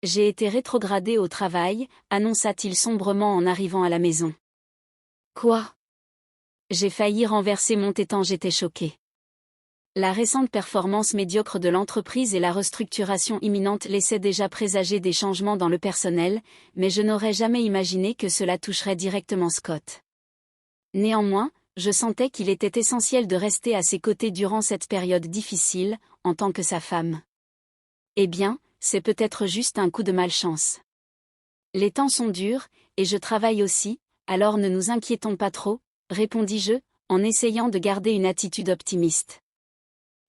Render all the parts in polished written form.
J'ai été rétrogradé au travail, annonça-t-il sombrement en arrivant à la maison. Quoi? J'ai failli renverser mon thé tant j'étais choqué. La récente performance médiocre de l'entreprise et la restructuration imminente laissaient déjà présager des changements dans le personnel, mais je n'aurais jamais imaginé que cela toucherait directement Scott. Néanmoins, je sentais qu'il était essentiel de rester à ses côtés durant cette période difficile, en tant que sa femme. Eh bien, c'est peut-être juste un coup de malchance. Les temps sont durs, et je travaille aussi, alors ne nous inquiétons pas trop, répondis-je, en essayant de garder une attitude optimiste.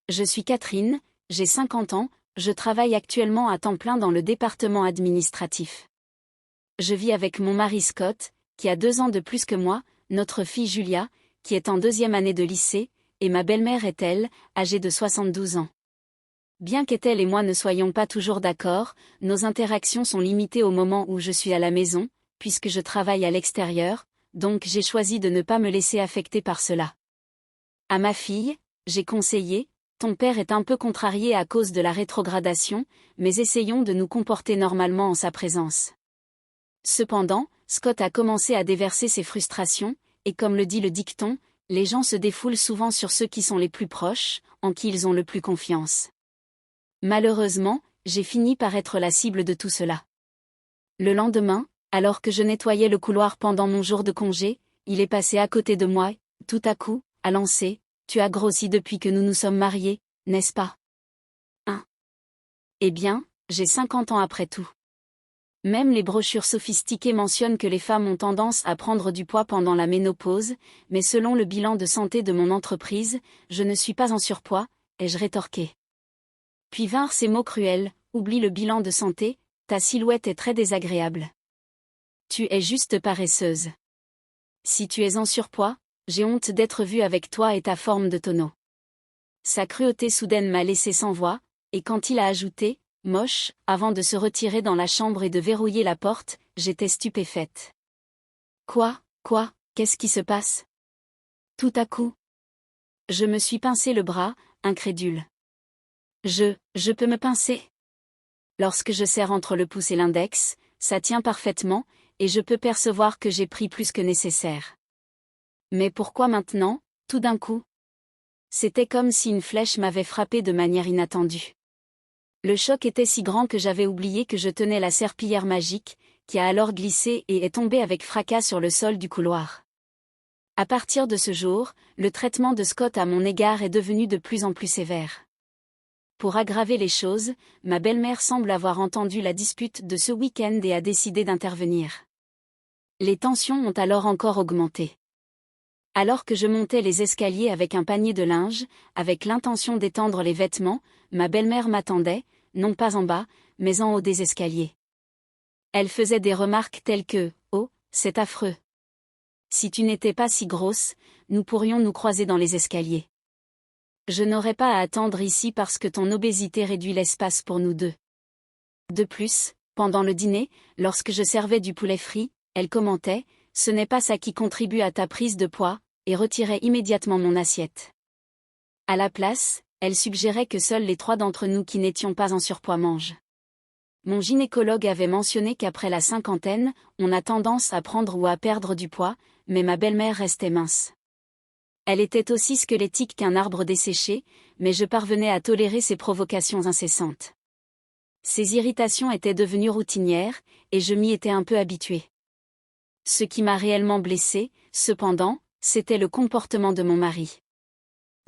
Je suis Catherine, j'ai 50 ans, je travaille actuellement à temps plein dans le département administratif. Je vis avec mon mari Scott, qui a 2 ans de plus que moi, notre fille Julia, qui est en 2e année de lycée, et ma belle-mère Ethel, âgée de 72 ans. Bien qu'Ethel et moi ne soyons pas toujours d'accord, nos interactions sont limitées au moment où je suis à la maison, puisque je travaille à l'extérieur, donc j'ai choisi de ne pas me laisser affecter par cela. À ma fille, j'ai conseillé, ton père est un peu contrarié à cause de la rétrogradation, mais essayons de nous comporter normalement en sa présence. Cependant, Scott a commencé à déverser ses frustrations, et comme le dit le dicton, les gens se défoulent souvent sur ceux qui sont les plus proches, en qui ils ont le plus confiance. Malheureusement, j'ai fini par être la cible de tout cela. Le lendemain, alors que je nettoyais le couloir pendant mon jour de congé, il est passé à côté de moi, tout à coup, a lancé « Tu as grossi depuis que nous nous sommes mariés, n'est-ce pas ?» Eh bien, j'ai 50 ans après tout. Même les brochures sophistiquées mentionnent que les femmes ont tendance à prendre du poids pendant la ménopause, mais selon le bilan de santé de mon entreprise, je ne suis pas en surpoids, ai-je rétorqué. Puis vinrent ces mots cruels, oublie le bilan de santé, ta silhouette est très désagréable. Tu es juste paresseuse. Si tu es en surpoids, j'ai honte d'être vue avec toi et ta forme de tonneau. Sa cruauté soudaine m'a laissé sans voix, et quand il a ajouté, moche, avant de se retirer dans la chambre et de verrouiller la porte, j'étais stupéfaite. Quoi, qu'est-ce qui se passe? Tout à coup. Je me suis pincé le bras, incrédule. Je peux me pincer? Lorsque je serre entre le pouce et l'index, ça tient parfaitement, et je peux percevoir que j'ai pris plus que nécessaire. Mais pourquoi maintenant, tout d'un coup? C'était comme si une flèche m'avait frappé de manière inattendue. Le choc était si grand que j'avais oublié que je tenais la serpillière magique, qui a alors glissé et est tombée avec fracas sur le sol du couloir. À partir de ce jour, le traitement de Scott à mon égard est devenu de plus en plus sévère. Pour aggraver les choses, ma belle-mère semble avoir entendu la dispute de ce week-end et a décidé d'intervenir. Les tensions ont alors encore augmenté. Alors que je montais les escaliers avec un panier de linge, avec l'intention d'étendre les vêtements, ma belle-mère m'attendait, non pas en bas, mais en haut des escaliers. Elle faisait des remarques telles que « Oh, c'est affreux. Si tu n'étais pas si grosse, nous pourrions nous croiser dans les escaliers. Je n'aurais pas à attendre ici parce que ton obésité réduit l'espace pour nous deux. » De plus, pendant le dîner, lorsque je servais du poulet frit, elle commentait « Ce n'est pas ça qui contribue à ta prise de poids », et retirait immédiatement mon assiette. À la place, elle suggérait que seuls les 3 d'entre nous qui n'étions pas en surpoids mangent. Mon gynécologue avait mentionné qu'après la 50aine, on a tendance à prendre ou à perdre du poids, mais ma belle-mère restait mince. Elle était aussi squelettique qu'un arbre desséché, mais je parvenais à tolérer ses provocations incessantes. Ses irritations étaient devenues routinières, et je m'y étais un peu habituée. Ce qui m'a réellement blessée, cependant, c'était le comportement de mon mari.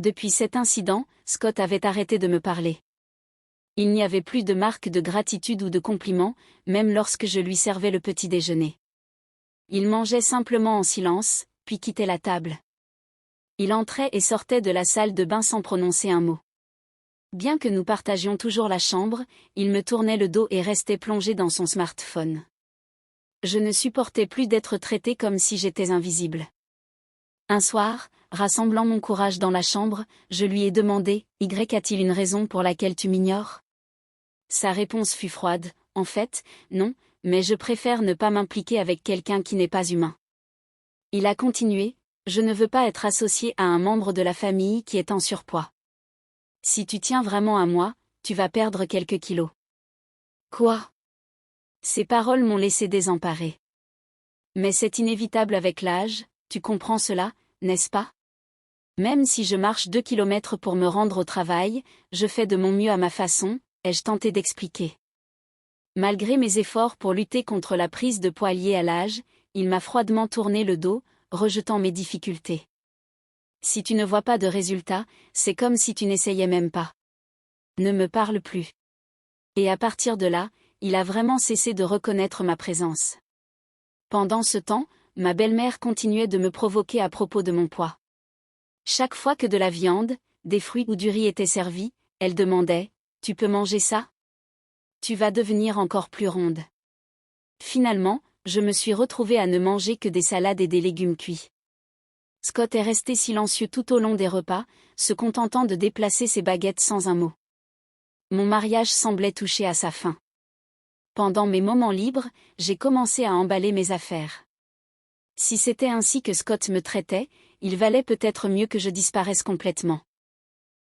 Depuis cet incident, Scott avait arrêté de me parler. Il n'y avait plus de marque de gratitude ou de compliments, même lorsque je lui servais le petit déjeuner. Il mangeait simplement en silence, puis quittait la table. Il entrait et sortait de la salle de bain sans prononcer un mot. Bien que nous partagions toujours la chambre, il me tournait le dos et restait plongé dans son smartphone. Je ne supportais plus d'être traitée comme si j'étais invisible. Un soir, rassemblant mon courage dans la chambre, je lui ai demandé « Y a-t-il une raison pour laquelle tu m'ignores ?» Sa réponse fut froide « En fait, non, mais je préfère ne pas m'impliquer avec quelqu'un qui n'est pas humain. » Il a continué « Je ne veux pas être associé à un membre de la famille qui est en surpoids. Si tu tiens vraiment à moi, tu vas perdre quelques kilos. » Quoi? Ces paroles m'ont laissé désemparée. Mais c'est inévitable avec l'âge, tu comprends cela, n'est-ce pas? Même si je marche 2 kilomètres pour me rendre au travail, je fais de mon mieux à ma façon, ai-je tenté d'expliquer. Malgré mes efforts pour lutter contre la prise de poids liée à l'âge, il m'a froidement tourné le dos, rejetant mes difficultés. Si tu ne vois pas de résultat, c'est comme si tu n'essayais même pas. Ne me parle plus. Et à partir de là, il a vraiment cessé de reconnaître ma présence. Pendant ce temps, ma belle-mère continuait de me provoquer à propos de mon poids. Chaque fois que de la viande, des fruits ou du riz étaient servis, elle demandait « Tu peux manger ça? Tu vas devenir encore plus ronde. » Finalement, je me suis retrouvée à ne manger que des salades et des légumes cuits. Scott est resté silencieux tout au long des repas, se contentant de déplacer ses baguettes sans un mot. Mon mariage semblait toucher à sa fin. Pendant mes moments libres, j'ai commencé à emballer mes affaires. Si c'était ainsi que Scott me traitait, il valait peut-être mieux que je disparaisse complètement.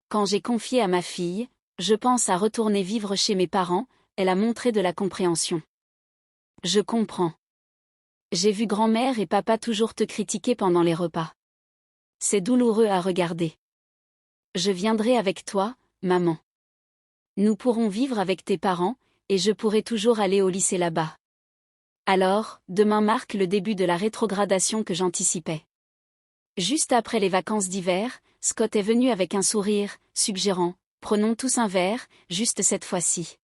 Quand j'ai confié à ma fille, je pense à retourner vivre chez mes parents, elle a montré de la compréhension. Je comprends. J'ai vu grand-mère et papa toujours te critiquer pendant les repas. C'est douloureux à regarder. Je viendrai avec toi, maman. Nous pourrons vivre avec tes parents, et je pourrai toujours aller au lycée là-bas. Alors, demain marque le début de la rétrogradation que j'anticipais. Juste après les vacances d'hiver, Scott est venu avec un sourire, suggérant « Prenons tous un verre, juste cette fois-ci.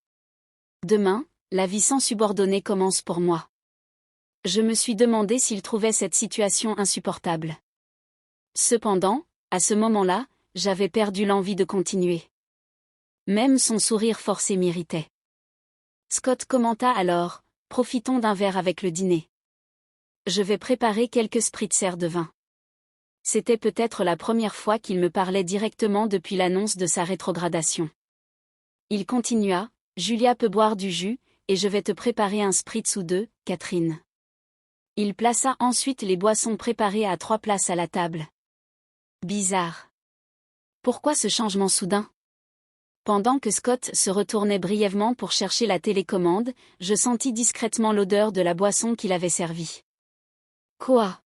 Demain, la vie sans subordonné commence pour moi. » Je me suis demandé s'il trouvait cette situation insupportable. Cependant, à ce moment-là, j'avais perdu l'envie de continuer. Même son sourire forcé m'irritait. Scott commenta alors « Profitons d'un verre avec le dîner. Je vais préparer quelques spritzers de vin. » C'était peut-être la première fois qu'il me parlait directement depuis l'annonce de sa rétrogradation. Il continua « Julia peut boire du jus, et je vais te préparer un spritz ou deux, Catherine. » Il plaça ensuite les boissons préparées à 3 places à la table. Bizarre. Pourquoi ce changement soudain? Pendant que Scott se retournait brièvement pour chercher la télécommande, je sentis discrètement l'odeur de la boisson qu'il avait servie. Quoi?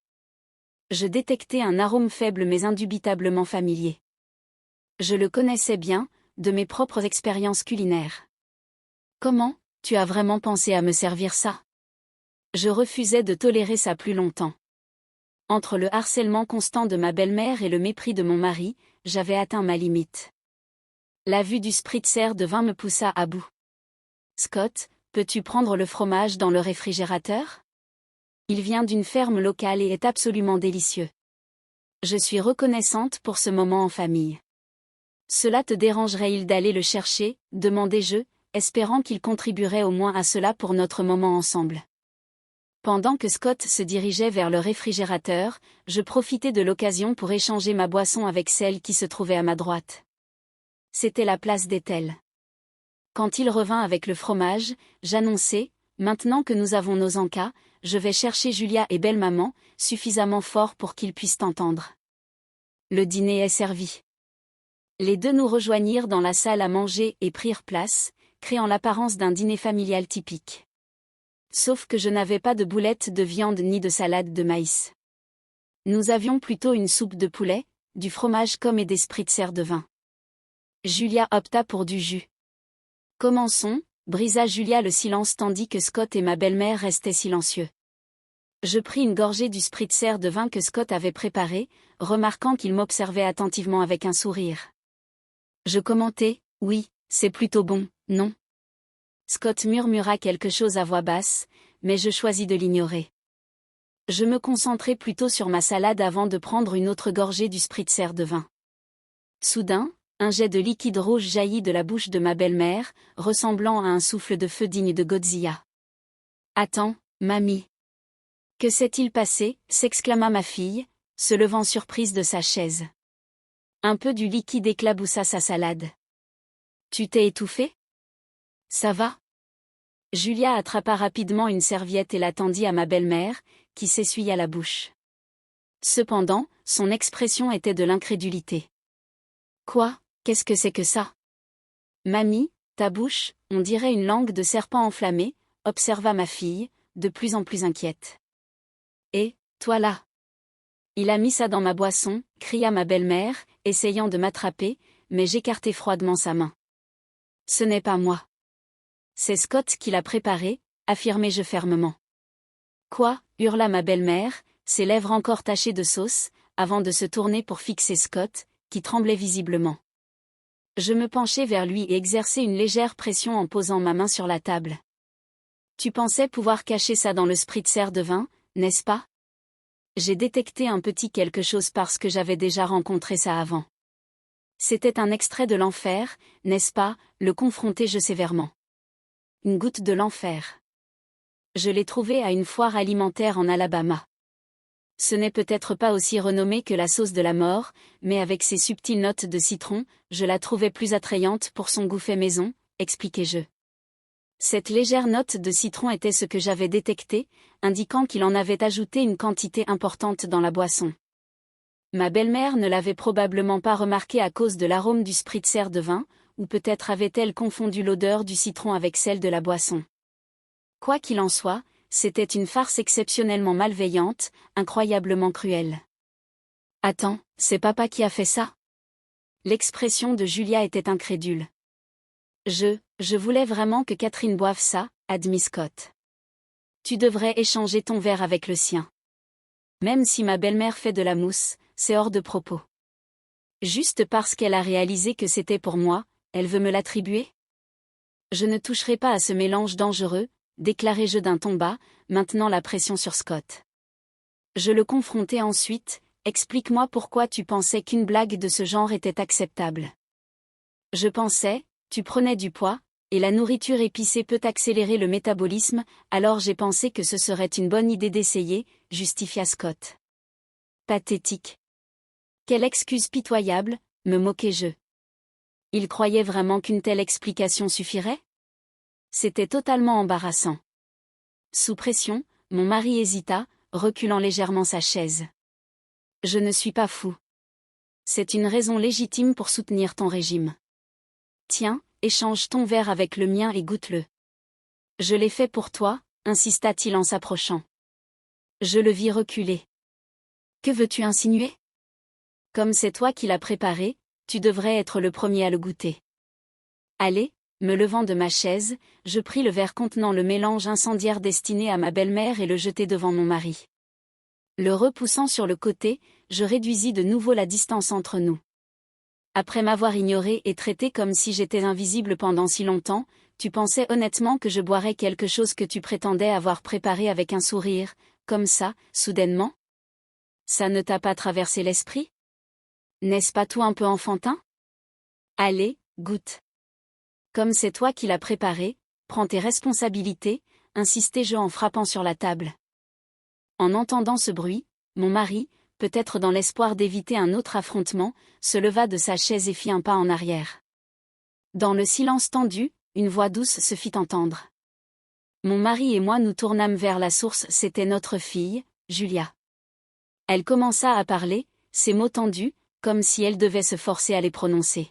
Je détectai un arôme faible mais indubitablement familier. Je le connaissais bien, de mes propres expériences culinaires. Comment, tu as vraiment pensé à me servir ça? Je refusais de tolérer ça plus longtemps. Entre le harcèlement constant de ma belle-mère et le mépris de mon mari, j'avais atteint ma limite. La vue du spritzer de vin me poussa à bout. Scott, peux-tu prendre le fromage dans le réfrigérateur? Il vient d'une ferme locale et est absolument délicieux. Je suis reconnaissante pour ce moment en famille. Cela te dérangerait-il d'aller le chercher, demandai-je, espérant qu'il contribuerait au moins à cela pour notre moment ensemble. Pendant que Scott se dirigeait vers le réfrigérateur, je profitai de l'occasion pour échanger ma boisson avec celle qui se trouvait à ma droite. C'était la place d'Ethel. Quand il revint avec le fromage, j'annonçai, maintenant que nous avons nos encas, je vais chercher Julia et belle-maman, suffisamment fort pour qu'ils puissent t'entendre. Le dîner est servi. Les deux nous rejoignirent dans la salle à manger et prirent place, créant l'apparence d'un dîner familial typique. Sauf que je n'avais pas de boulettes de viande ni de salade de maïs. Nous avions plutôt une soupe de poulet, du fromage comme et des spritzers de vin. Julia opta pour du jus. Commençons, brisa Julia le silence tandis que Scott et ma belle-mère restaient silencieux. Je pris une gorgée du spritzer de vin que Scott avait préparé, remarquant qu'il m'observait attentivement avec un sourire. Je commentai, oui, c'est plutôt bon, non? Scott murmura quelque chose à voix basse, mais je choisis de l'ignorer. Je me concentrai plutôt sur ma salade avant de prendre une autre gorgée du spritzer de vin. Soudain, un jet de liquide rouge jaillit de la bouche de ma belle-mère, ressemblant à un souffle de feu digne de Godzilla. « Attends, mamie. Que s'est-il passé » s'exclama ma fille, se levant surprise de sa chaise. Un peu du liquide éclaboussa sa salade. « Tu t'es étouffée ? Ça va ?» Julia attrapa rapidement une serviette et la tendit à ma belle-mère, qui s'essuya la bouche. Cependant, son expression était de l'incrédulité. « Quoi, qu'est-ce que c'est que ça ? Mamie, ta bouche, on dirait une langue de serpent enflammée, observa ma fille, de plus en plus inquiète. Et, toi là? Il a mis ça dans ma boisson, cria ma belle-mère, essayant de m'attraper, mais j'écartai froidement sa main. Ce n'est pas moi. C'est Scott qui l'a préparé, affirmai-je fermement. Quoi? Hurla ma belle-mère, ses lèvres encore tachées de sauce, avant de se tourner pour fixer Scott, qui tremblait visiblement. Je me penchai vers lui et exerçai une légère pression en posant ma main sur la table. Tu pensais pouvoir cacher ça dans le spritzer de vin, n'est-ce pas? J'ai détecté un petit quelque chose parce que j'avais déjà rencontré ça avant. C'était un extrait de l'enfer, n'est-ce pas? Le confrontai-je sévèrement. Une goutte de l'enfer. Je l'ai trouvé à une foire alimentaire en Alabama. Ce n'est peut-être pas aussi renommé que la sauce de la mort, mais avec ses subtiles notes de citron, je la trouvais plus attrayante pour son goût fait maison, expliquai-je. Cette légère note de citron était ce que j'avais détecté, indiquant qu'il en avait ajouté une quantité importante dans la boisson. Ma belle-mère ne l'avait probablement pas remarqué à cause de l'arôme du spritzer de vin, ou peut-être avait-elle confondu l'odeur du citron avec celle de la boisson. Quoi qu'il en soit, c'était une farce exceptionnellement malveillante, incroyablement cruelle. Attends, c'est papa qui a fait ça? L'expression de Julia était incrédule. Je voulais vraiment que Catherine boive ça, admit Scott. Tu devrais échanger ton verre avec le sien. Même si ma belle-mère fait de la mousse, c'est hors de propos. Juste parce qu'elle a réalisé que c'était pour moi, elle veut me l'attribuer? Je ne toucherai pas à ce mélange dangereux, déclarai-je d'un ton bas, maintenant la pression sur Scott. Je le confrontai ensuite, explique-moi pourquoi tu pensais qu'une blague de ce genre était acceptable. Je pensais, tu prenais du poids, et la nourriture épicée peut accélérer le métabolisme, alors j'ai pensé que ce serait une bonne idée d'essayer, justifia Scott. Pathétique. Quelle excuse pitoyable, me moquai-je. Il croyait vraiment qu'une telle explication suffirait? C'était totalement embarrassant. Sous pression, mon mari hésita, reculant légèrement sa chaise. Je ne suis pas fou. C'est une raison légitime pour soutenir ton régime. Tiens, échange ton verre avec le mien et goûte-le. Je l'ai fait pour toi, insista-t-il en s'approchant. Je le vis reculer. Que veux-tu insinuer? Comme c'est toi qui l'as préparé, tu devrais être le premier à le goûter. Allez, me levant de ma chaise, je pris le verre contenant le mélange incendiaire destiné à ma belle-mère et le jetai devant mon mari. Le repoussant sur le côté, je réduisis de nouveau la distance entre nous. Après m'avoir ignoré et traité comme si j'étais invisible pendant si longtemps, tu pensais honnêtement que je boirais quelque chose que tu prétendais avoir préparé avec un sourire, comme ça, soudainement? Ça ne t'a pas traversé l'esprit? N'est-ce pas tout un peu enfantin? Allez, goûte. Comme c'est toi qui l'as préparé, prends tes responsabilités, insistai-je en frappant sur la table. En entendant ce bruit, mon mari, peut-être dans l'espoir d'éviter un autre affrontement, se leva de sa chaise et fit un pas en arrière. Dans le silence tendu, une voix douce se fit entendre. Mon mari et moi nous tournâmes vers la source, c'était notre fille, Julia. Elle commença à parler, ses mots tendus, comme si elle devait se forcer à les prononcer.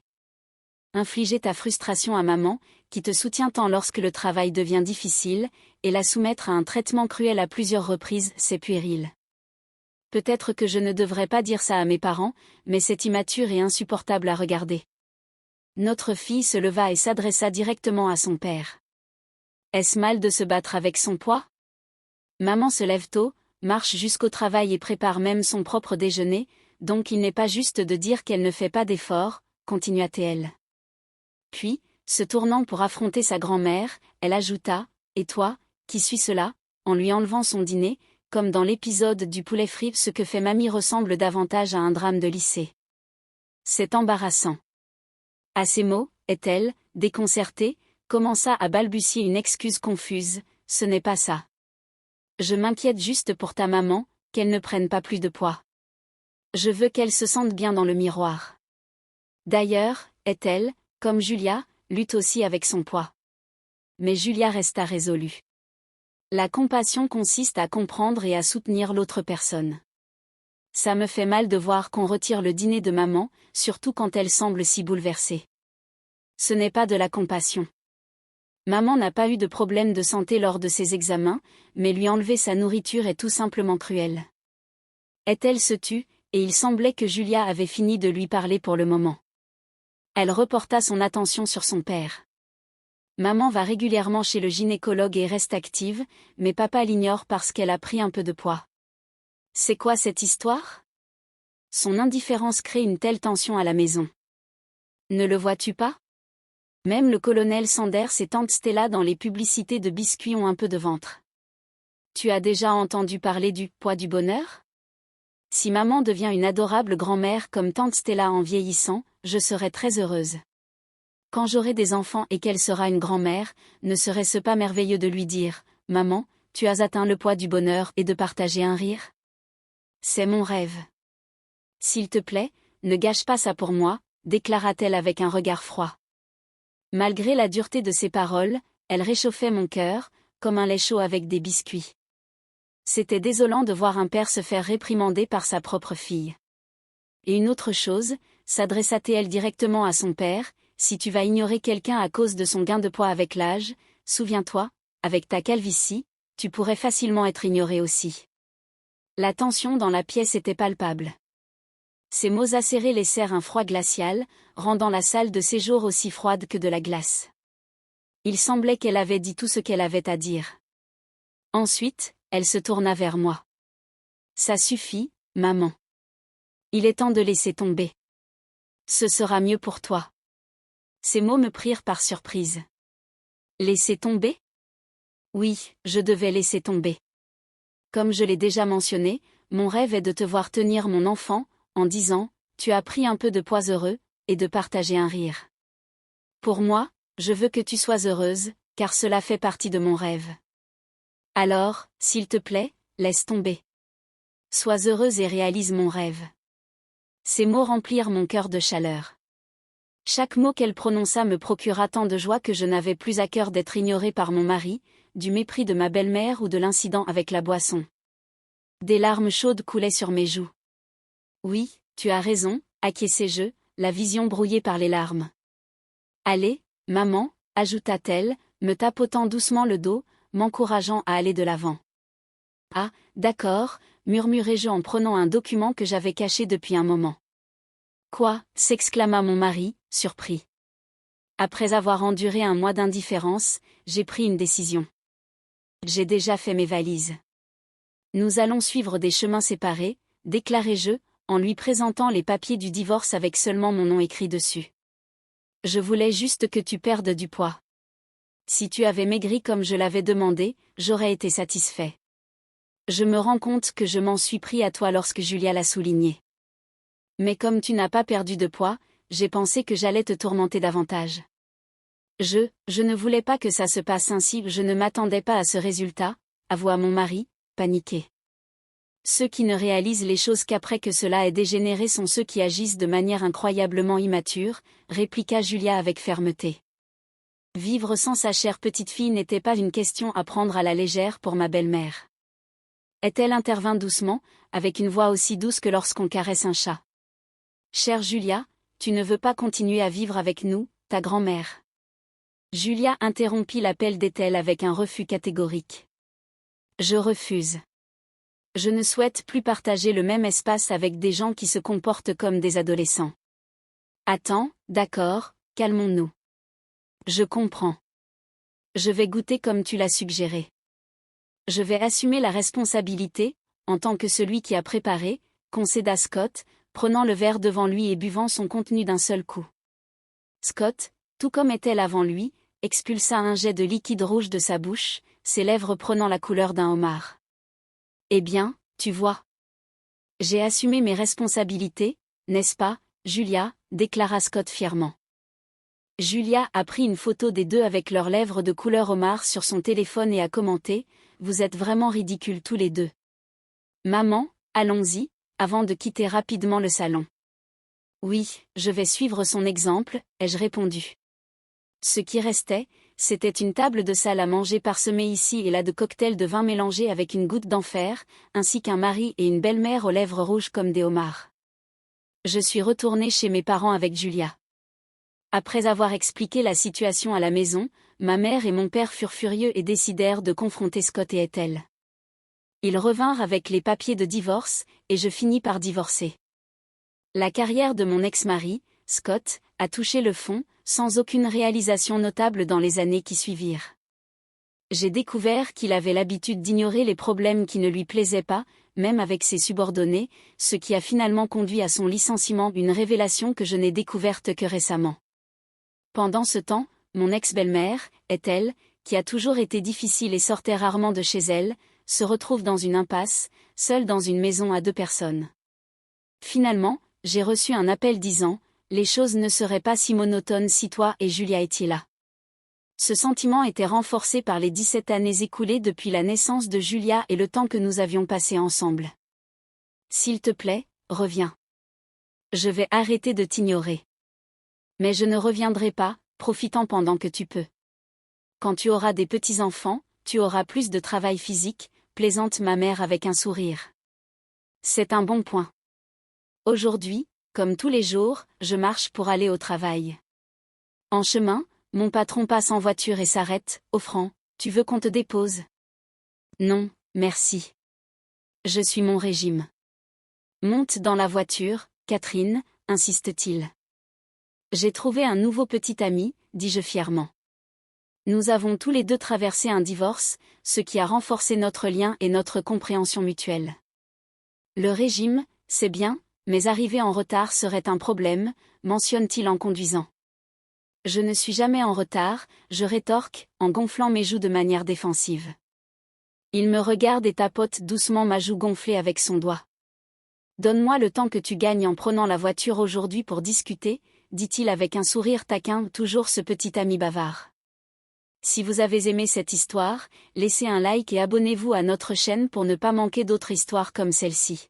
Infliger ta frustration à maman, qui te soutient tant lorsque le travail devient difficile, et la soumettre à un traitement cruel à plusieurs reprises, c'est puéril. Peut-être que je ne devrais pas dire ça à mes parents, mais c'est immature et insupportable à regarder. Notre fille se leva et s'adressa directement à son père. Est-ce mal de se battre avec son poids? Maman se lève tôt, marche jusqu'au travail et prépare même son propre déjeuner, donc il n'est pas juste de dire qu'elle ne fait pas d'efforts, continua-t-elle. Puis, se tournant pour affronter sa grand-mère, elle ajouta, « Et toi, qui suis cela ?» en lui enlevant son dîner, comme dans l'épisode du poulet frit, ce que fait mamie ressemble davantage à un drame de lycée. C'est embarrassant. À ces mots, est-elle, déconcertée, commença à balbutier une excuse confuse, « Ce n'est pas ça. Je m'inquiète juste pour ta maman, qu'elle ne prenne pas plus de poids. Je veux qu'elle se sente bien dans le miroir. D'ailleurs, est-elle, comme Julia, lutte aussi avec son poids. » Mais Julia resta résolue. La compassion consiste à comprendre et à soutenir l'autre personne. Ça me fait mal de voir qu'on retire le dîner de maman, surtout quand elle semble si bouleversée. Ce n'est pas de la compassion. Maman n'a pas eu de problème de santé lors de ses examens, mais lui enlever sa nourriture est tout simplement cruel. Ethel se tut, et il semblait que Julia avait fini de lui parler pour le moment. Elle reporta son attention sur son père. Maman va régulièrement chez le gynécologue et reste active, mais papa l'ignore parce qu'elle a pris un peu de poids. C'est quoi cette histoire? Son indifférence crée une telle tension à la maison. Ne le vois-tu pas? Même le colonel Sanders et tante Stella dans les publicités de biscuits ont un peu de ventre. Tu as déjà entendu parler du poids du bonheur? Si maman devient une adorable grand-mère comme tante Stella en vieillissant, je serai très heureuse. Quand j'aurai des enfants et qu'elle sera une grand-mère, ne serait-ce pas merveilleux de lui dire « Maman, tu as atteint le poids du bonheur » et de partager un rire? C'est mon rêve. S'il te plaît, ne gâche pas ça pour moi, déclara-t-elle avec un regard froid. Malgré la dureté de ses paroles, elle réchauffait mon cœur, comme un lait chaud avec des biscuits. C'était désolant de voir un père se faire réprimander par sa propre fille. Et une autre chose, s'adressa-t-elle directement à son père, si tu vas ignorer quelqu'un à cause de son gain de poids avec l'âge, souviens-toi, avec ta calvitie, tu pourrais facilement être ignoré aussi. La tension dans la pièce était palpable. Ces mots acérés laissèrent un froid glacial, rendant la salle de séjour aussi froide que de la glace. Il semblait qu'elle avait dit tout ce qu'elle avait à dire. Ensuite, elle se tourna vers moi. Ça suffit, maman. Il est temps de laisser tomber. Ce sera mieux pour toi. Ces mots me prirent par surprise. Laisser tomber? Oui, je devais laisser tomber. Comme je l'ai déjà mentionné, mon rêve est de te voir tenir mon enfant, en disant, tu as pris un peu de poids heureux, et de partager un rire. Pour moi, je veux que tu sois heureuse, car cela fait partie de mon rêve. Alors, s'il te plaît, laisse tomber. Sois heureuse et réalise mon rêve. Ces mots remplirent mon cœur de chaleur. Chaque mot qu'elle prononça me procura tant de joie que je n'avais plus à cœur d'être ignorée par mon mari, du mépris de ma belle-mère ou de l'incident avec la boisson. Des larmes chaudes coulaient sur mes joues. Oui, tu as raison, acquiesçai-je, la vision brouillée par les larmes. Allez, maman, ajouta-t-elle, me tapotant doucement le dos, m'encourageant à aller de l'avant. Ah, d'accord, murmurai-je en prenant un document que j'avais caché depuis un moment. Quoi, s'exclama mon mari, surpris. Après avoir enduré un mois d'indifférence, j'ai pris une décision. J'ai déjà fait mes valises. Nous allons suivre des chemins séparés, déclarai-je, en lui présentant les papiers du divorce avec seulement mon nom écrit dessus. Je voulais juste que tu perdes du poids. Si tu avais maigri comme je l'avais demandé, j'aurais été satisfait. Je me rends compte que je m'en suis pris à toi lorsque Julia l'a souligné. Mais comme tu n'as pas perdu de poids, j'ai pensé que j'allais te tourmenter davantage. Je ne voulais pas que ça se passe ainsi, je ne m'attendais pas à ce résultat, avoua mon mari, paniqué. Ceux qui ne réalisent les choses qu'après que cela ait dégénéré sont ceux qui agissent de manière incroyablement immature, répliqua Julia avec fermeté. Vivre sans sa chère petite fille n'était pas une question à prendre à la légère pour ma belle-mère. Elle intervint doucement, avec une voix aussi douce que lorsqu'on caresse un chat. Chère Julia, tu ne veux pas continuer à vivre avec nous, ta grand-mère. Julia interrompit l'appel d'Ethel avec un refus catégorique. Je refuse. Je ne souhaite plus partager le même espace avec des gens qui se comportent comme des adolescents. Attends, d'accord, calmons-nous. Je comprends. Je vais goûter comme tu l'as suggéré. Je vais assumer la responsabilité, en tant que celui qui a préparé, concéda Scott, prenant le verre devant lui et buvant son contenu d'un seul coup. Scott, tout comme Ethel avant lui, expulsa un jet de liquide rouge de sa bouche, ses lèvres prenant la couleur d'un homard. Eh bien, tu vois. J'ai assumé mes responsabilités, n'est-ce pas, Julia, déclara Scott fièrement. Julia a pris une photo des deux avec leurs lèvres de couleur homard sur son téléphone et a commenté « Vous êtes vraiment ridicules tous les deux. Maman, allons-y », avant de quitter rapidement le salon. Oui, je vais suivre son exemple, ai-je répondu. Ce qui restait, c'était une table de salle à manger parsemée ici et là de cocktails de vin mélangés avec une goutte d'enfer, ainsi qu'un mari et une belle-mère aux lèvres rouges comme des homards. Je suis retournée chez mes parents avec Julia. Après avoir expliqué la situation à la maison, ma mère et mon père furent furieux et décidèrent de confronter Scott et Ethel. Ils revinrent avec les papiers de divorce, et je finis par divorcer. La carrière de mon ex-mari, Scott, a touché le fond, sans aucune réalisation notable dans les années qui suivirent. J'ai découvert qu'il avait l'habitude d'ignorer les problèmes qui ne lui plaisaient pas, même avec ses subordonnés, ce qui a finalement conduit à son licenciement, une révélation que je n'ai découverte que récemment. Pendant ce temps, mon ex-belle-mère, Ethel, qui a toujours été difficile et sortait rarement de chez elle, se retrouve dans une impasse, seule dans une maison à 2 personnes. Finalement, j'ai reçu un appel disant « Les choses ne seraient pas si monotones si toi et Julia étiez là ». Ce sentiment était renforcé par les 17 années écoulées depuis la naissance de Julia et le temps que nous avions passé ensemble. S'il te plaît, reviens. Je vais arrêter de t'ignorer. Mais je ne reviendrai pas, profitant pendant que tu peux. Quand tu auras des petits-enfants, tu auras plus de travail physique, plaisante ma mère avec un sourire. C'est un bon point. Aujourd'hui, comme tous les jours, je marche pour aller au travail. En chemin, mon patron passe en voiture et s'arrête, offrant « Tu veux qu'on te dépose ?» Non, merci. Je suis mon régime. Monte dans la voiture, Catherine, insiste-t-il. J'ai trouvé un nouveau petit ami, dis-je fièrement. Nous avons tous les deux traversé un divorce, ce qui a renforcé notre lien et notre compréhension mutuelle. Le régime, c'est bien, mais arriver en retard serait un problème, mentionne-t-il en conduisant. Je ne suis jamais en retard, je rétorque, en gonflant mes joues de manière défensive. Il me regarde et tapote doucement ma joue gonflée avec son doigt. Donne-moi le temps que tu gagnes en prenant la voiture aujourd'hui pour discuter, dit-il avec un sourire taquin, toujours ce petit ami bavard. Si vous avez aimé cette histoire, laissez un like et abonnez-vous à notre chaîne pour ne pas manquer d'autres histoires comme celle-ci.